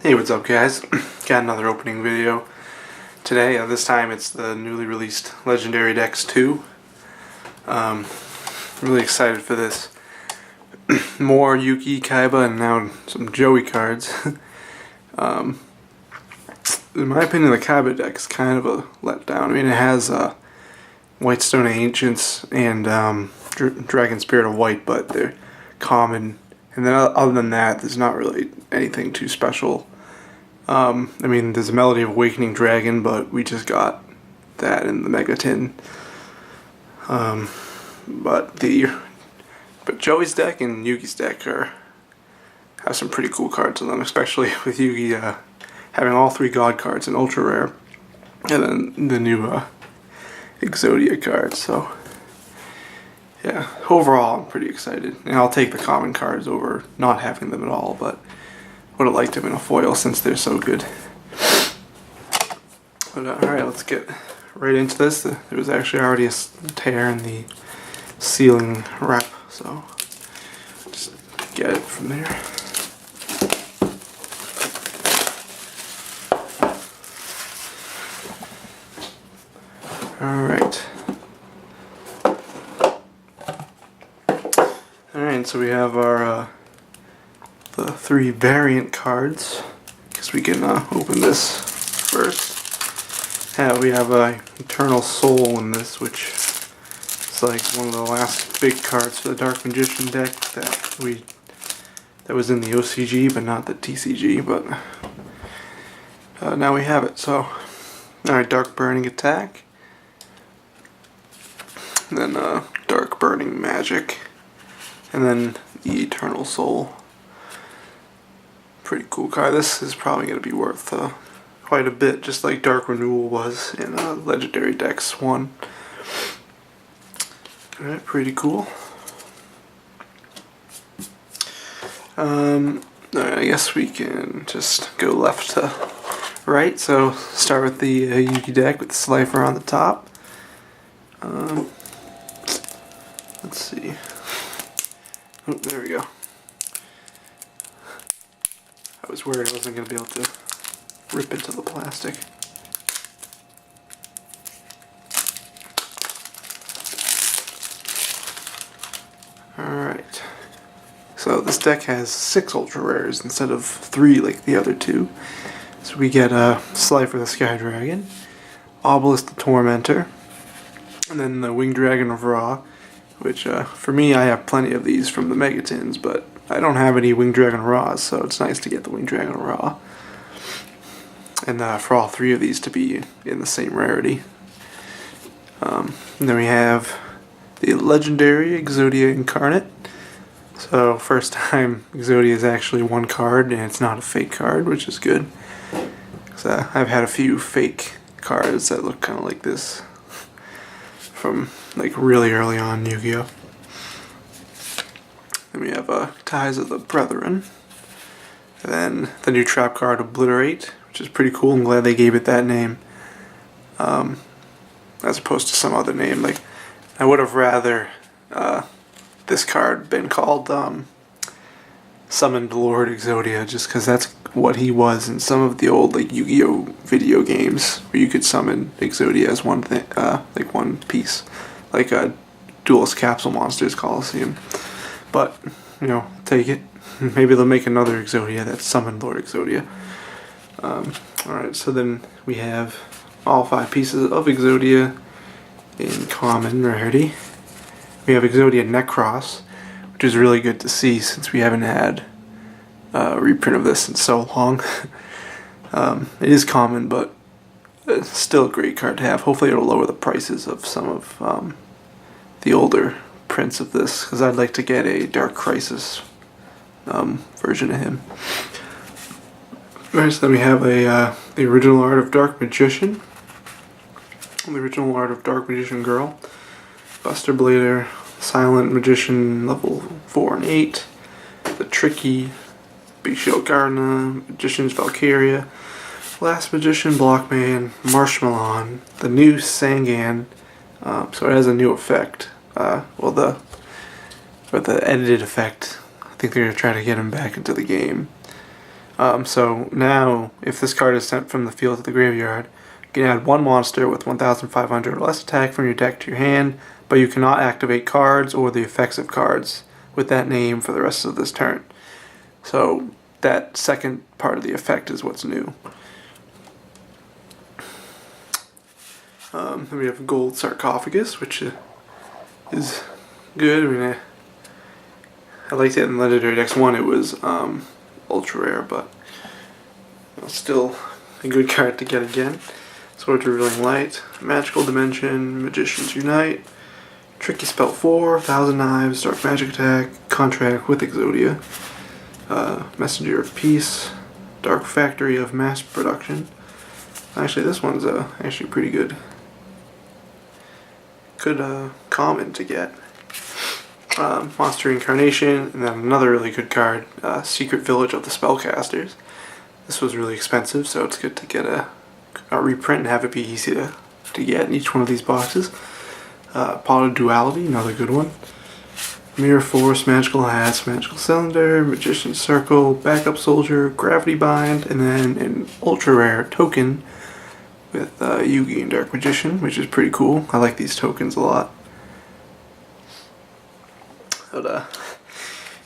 Hey, what's up guys? Got another opening video today. This time it's the newly released Legendary Decks 2. Really excited for this. More Yuki, Kaiba, and now some Joey cards. In my opinion, the Kaiba deck is kind of a letdown. I mean, it has Whitestone Ancients and Dragon Spirit of White, but they're common. And then other than that, there's not really anything too special. I mean, there's a Melody of Awakening Dragon, but we just got that in the Mega Tin. But Joey's deck and Yuki's deck have some pretty cool cards in them, especially with Yuki having all three God cards in Ultra Rare, and then the new Exodia cards. So yeah, overall I'm pretty excited, and I'll take the common cards over not having them at all, but would have liked them in a foil since they're so good. But alright, let's get right into this. There was actually already a tear in the sealing wrap, so just get it from there. Alright, so we have our the three variant cards. Guess we can open this first. Yeah, we have Eternal Soul in this, which is like one of the last big cards for the Dark Magician deck that was in the OCG but not the TCG. But now we have it. So, alright, Dark Burning Attack, and then Dark Burning Magic, and then the Eternal Soul. Pretty cool card. This is probably going to be worth quite a bit, just like Dark Renewal was in Legendary Decks 1. Alright, pretty cool. Alright, I guess we can just go left to right. So start with the Yuki deck with the Slifer on the top. Let's see. Oh, there we go. I was worried I wasn't going to be able to rip into the plastic. Alright. So this deck has 6 Ultra Rares instead of 3 like the other two. So we get Slifer the Sky Dragon, Obelisk the Tormentor, and then the Winged Dragon of Ra, which for me, I have plenty of these from the Mega Tins, but I don't have any Winged Dragon Raws, so it's nice to get the Winged Dragon Ra. And for all three of these to be in the same rarity. And then we have the Legendary Exodia Incarnate. So first time Exodia is actually one card, and it's not a fake card, which is good. Because I've had a few fake cards that look kind of like this from like really early on Yu-Gi-Oh! Then we have Ties of the Brethren. And then the new trap card, Obliterate, which is pretty cool. I'm glad they gave it that name. As opposed to some other name. Like, I would have rather this card been called Summoned Lord Exodia, just because that's what he was in some of the old like Yu-Gi-Oh! Video games, where you could summon Exodia as one thing, like one piece, like Duelist Capsule Monsters Coliseum. But, you know, take it. Maybe they'll make another Exodia that's Summoned Lord Exodia. Alright, so then we have all 5 pieces of Exodia in common rarity. We have Exodia Necros, which is really good to see since we haven't had a reprint of this in so long. It is common, but it's still a great card to have. Hopefully it'll lower the prices of some of the older prints of this, because I'd like to get a Dark Crisis version of him. Alright, so then we have the original art of Dark Magician, the original art of Dark Magician Girl, Buster Blader, Silent Magician level 4 and 8, the Tricky, Big Shield Gardener, Magician's Valkyria, Last Magician Blockman, Marshmallow, the new Sangan, so it has a new effect. The edited effect. I think they're going to try to get him back into the game. So now, if this card is sent from the field to the graveyard, you can add one monster with 1,500 or less attack from your deck to your hand, but you cannot activate cards or the effects of cards with that name for the rest of this turn. So that second part of the effect is what's new. Then we have Gold Sarcophagus, which is good. I mean, I liked it in Legendary Dex 1. It was ultra rare, but still a good card to get again. Sword to Revealing Light, Magical Dimension, Magicians Unite, Tricky Spell 4, Thousand Knives, Dark Magic Attack, Contract with Exodia, Messenger of Peace, Dark Factory of Mass Production. Actually, this one's actually pretty good. Good common to get. Monster Incarnation, and then another really good card, Secret Village of the Spellcasters. This was really expensive, so it's good to get a reprint and have it be easy to get in each one of these boxes. Pot of Duality, another good one. Mirror Force, Magical Hats, Magical Cylinder, Magician's Circle, Backup Soldier, Gravity Bind, and then an ultra rare token with Yugi and Dark Magician, which is pretty cool. I like these tokens a lot. But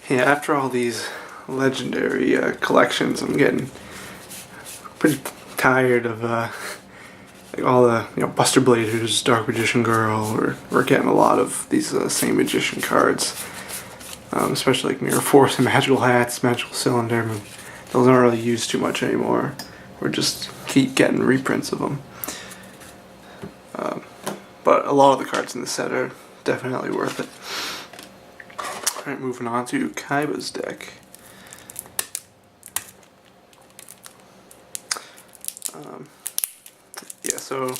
yeah, after all these legendary collections, I'm getting pretty tired of like all the Buster Bladers, Dark Magician Girl. We're getting a lot of these same magician cards, especially like Mirror Force and Magical Hats, Magical Cylinder. I mean, those aren't really used too much anymore. We're just keep getting reprints of them. But a lot of the cards in the set are definitely worth it. Alright, moving on to Kaiba's deck. Yeah, so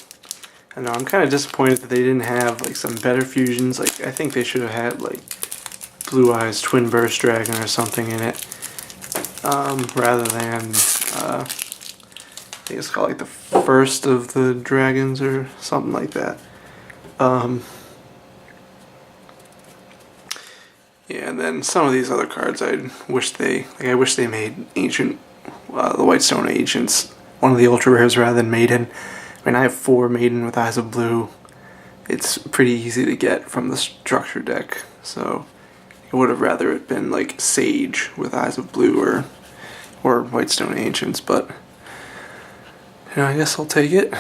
I know I'm kind of disappointed that they didn't have like some better fusions. Like I think they should have had like Blue Eyes Twin Burst Dragon or something in it, rather than I think it's called like the first of the dragons or something like that. Yeah, and then some of these other cards I wish they made Ancient, the Whitestone Ancients, one of the ultra rares rather than Maiden. I mean, I have 4 Maiden with Eyes of Blue. It's pretty easy to get from the structure deck, so I would have rather it been like Sage with Eyes of Blue or Whitestone Ancients, but I guess I'll take it.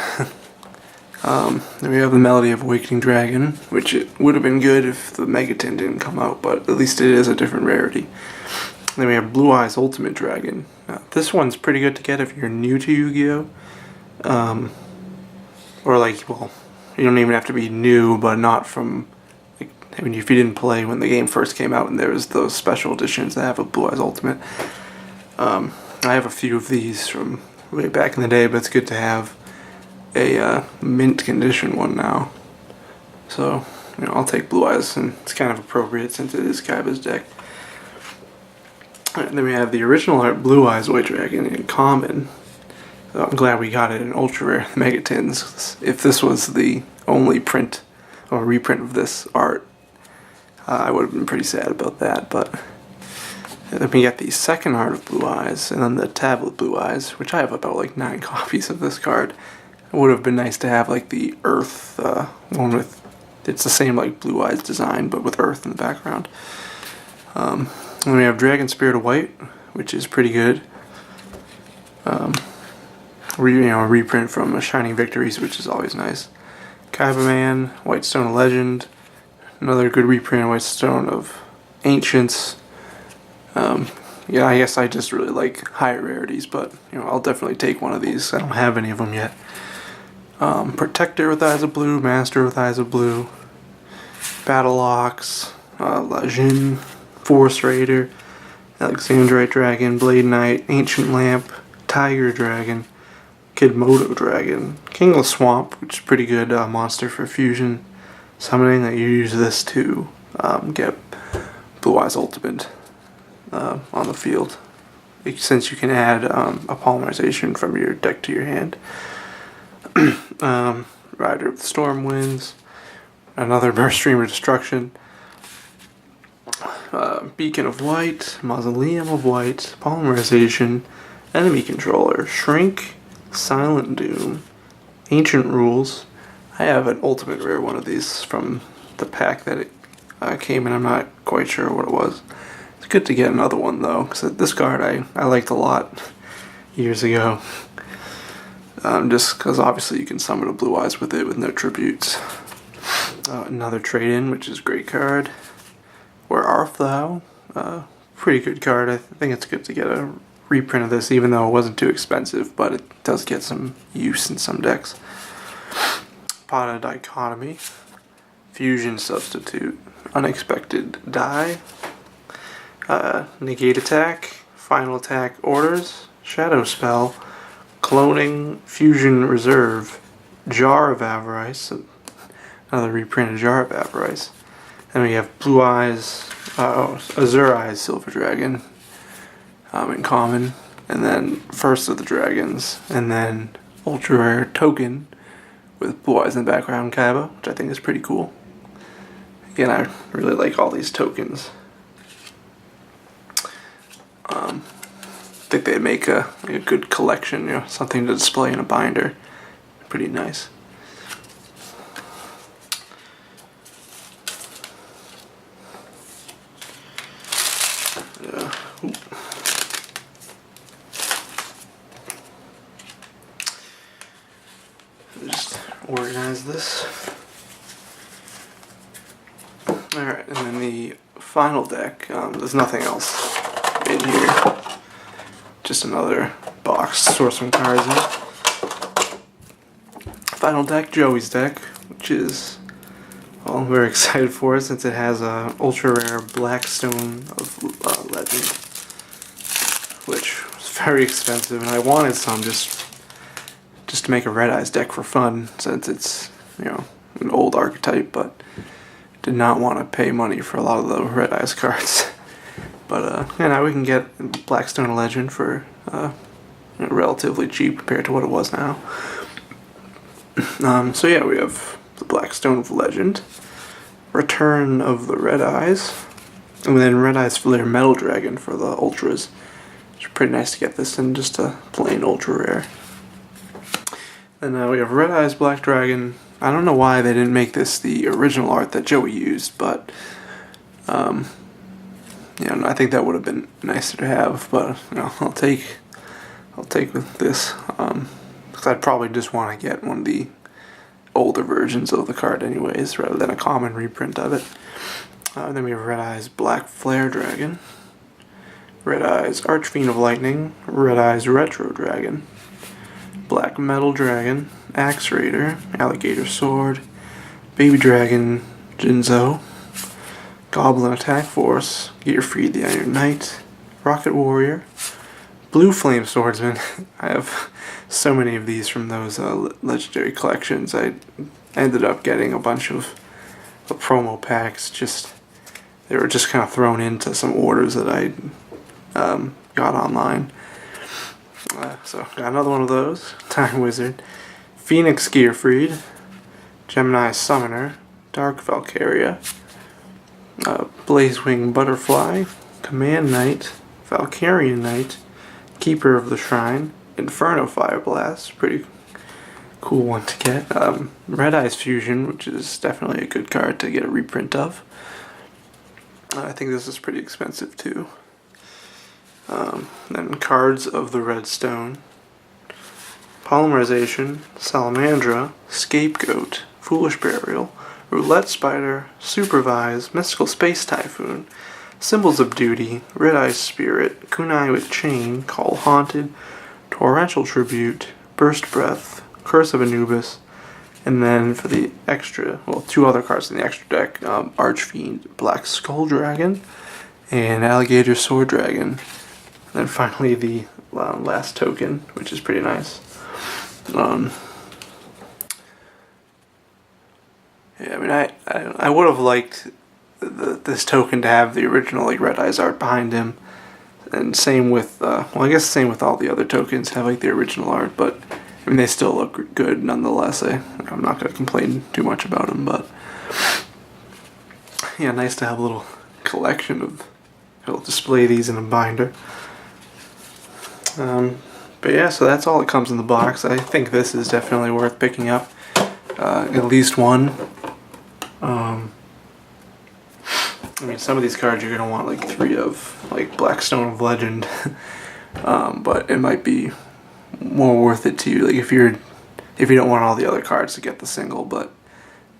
Then we have the Melody of Awakening Dragon, which it would have been good if the Megaton didn't come out, but at least it is a different rarity. Then we have Blue Eyes Ultimate Dragon. This one's pretty good to get if you're new to Yu-Gi-Oh! Or like, well, you don't even have to be new, but not from, like, I mean, if you didn't play when the game first came out and there was those special editions that have a Blue Eyes Ultimate. I have a few of these from way back in the day, but it's good to have a mint condition one now. So, I'll take Blue Eyes, and it's kind of appropriate since it is Kaiba's deck. And then we have the original art Blue Eyes White Dragon in common. So I'm glad we got it in ultra rare Megatins. If this was the only print or reprint of this art, I would have been pretty sad about that. But then we get the second art of Blue Eyes, and then the tablet Blue Eyes, which I have about like 9 copies of this card. It would have been nice to have like the Earth one with, it's the same like Blue Eyes design, but with Earth in the background. And then we have Dragon Spirit of White, which is pretty good. A reprint from Shining Victories, which is always nice. Kaiba Man, Whitestone of Legend, another good reprint of Whitestone of Ancients. Yeah, I guess I just really like higher rarities, but I'll definitely take one of these. I don't have any of them yet. Protector with Eyes of Blue, Master with Eyes of Blue, Battle Ox, Lajin, Force Raider, Alexandrite Dragon, Blade Knight, Ancient Lamp, Tiger Dragon, Kidmodo Dragon, Kingless Swamp, which is pretty good monster for fusion summoning. That you use this to get Blue Eyes Ultimate on the field, since you can add a polymerization from your deck to your hand. Rider of the Storm Winds, another Burst Stream of Destruction, Beacon of White, Mausoleum of White, Polymerization, Enemy Controller, Shrink, Silent Doom, Ancient Rules. I have an ultimate rare one of these from the pack that it came in. I'm not quite sure what it was. It's good to get another one though, because this card I liked a lot years ago. Just because obviously you can summon a Blue Eyes with it with no tributes. Another trade-in, which is a great card. Where Art Thou, pretty good card. I think it's good to get a reprint of this, even though it wasn't too expensive, but it does get some use in some decks. Pot of Dichotomy, Fusion Substitute, Unexpected Die, Negate Attack, Final Attack Orders, Shadow Spell, Cloning, Fusion Reserve, Jar of Avarice, another reprint of Jar of Avarice. Then we have Blue Eyes, Azure Eyes Silver Dragon, in common, and then First of the Dragons, and then Ultra Rare Token with Blue Eyes in the background, Kaiba, which I think is pretty cool. Again, I really like all these tokens. I think they make a good collection, something to display in a binder. Pretty nice. Just organize this. Alright, and then the final deck, there's nothing else in here. Just another box to store some cards in. Final deck, Joey's deck, which is, well, I'm very excited for it since it has a ultra rare Blackstone of Legend, which was very expensive, and I wanted some just to make a Red Eyes deck for fun, since it's an old archetype, but did not want to pay money for a lot of the Red Eyes cards. But now we can get Blackstone Legend for relatively cheap compared to what it was now. So yeah, we have the Blackstone of Legend, Return of the Red Eyes, and then Red Eyes Flare Metal Dragon for the Ultras. It's pretty nice to get this in just a plain Ultra Rare. And now we have Red Eyes Black Dragon. I don't know why they didn't make this the original art that Joey used, but I think that would have been nicer to have. But I'll take this because I'd probably just want to get one of the older versions of the card anyways, rather than a common reprint of it. Then we have Red Eyes Black Flare Dragon, Red Eyes Archfiend of Lightning, Red Eyes Retro Dragon, Black Metal Dragon, Axe Raider, Alligator Sword, Baby Dragon Jinzo, Goblin Attack Force, Gearfried the Iron Knight, Rocket Warrior, Blue Flame Swordsman. I have so many of these from those legendary collections. I ended up getting a bunch of promo packs. They were just kind of thrown into some orders that I got online. So got another one of those. Time Wizard, Phoenix Gearfried, Gemini Summoner, Dark Valkyria, Blazewing Butterfly, Command Knight, Valkyrian Knight, Keeper of the Shrine, Inferno Fireblast, pretty cool one to get. Red Eyes Fusion, which is definitely a good card to get a reprint of. I think this is pretty expensive too. Then Cards of the Red Stone, Polymerization, Salamandra, Scapegoat, Foolish Burial, Roulette Spider, Supervise, Mystical Space Typhoon, Symbols of Duty, Red Eyes Spirit, Kunai with Chain, Call Haunted, Torrential Tribute, Burst Breath, Curse of Anubis, and then for the extra, two other cards in the extra deck, Archfiend, Black Skull Dragon, and Alligator Sword Dragon. And then finally the last token, which is pretty nice. I would have liked this token to have the original Red Eyes art behind him, and same with I guess same with all the other tokens have the original art, but they still look good nonetheless. I'm not gonna complain too much about them, but yeah, nice to have a little collection of. I'll display these in a binder. But yeah, so that's all that comes in the box. I think this is definitely worth picking up. At least one. I mean, some of these cards you're going to want like 3 of, like Blackstone of Legend. But it might be more worth it to you, like if you don't want all the other cards to get the single. But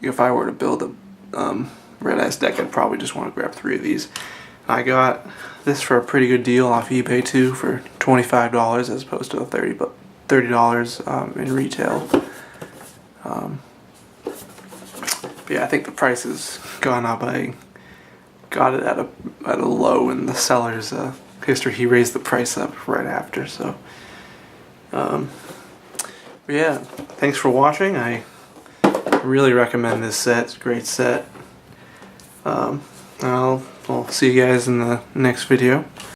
if I were to build a red ice deck, I'd probably just want to grab 3 of these. I got this for a pretty good deal off eBay too, for $25 as opposed to $30 in retail. But yeah, I think the price has gone up. I got it at a low in the seller's history. He raised the price up right after. So, but yeah, thanks for watching. I really recommend this set. It's a great set. I'll see you guys in the next video.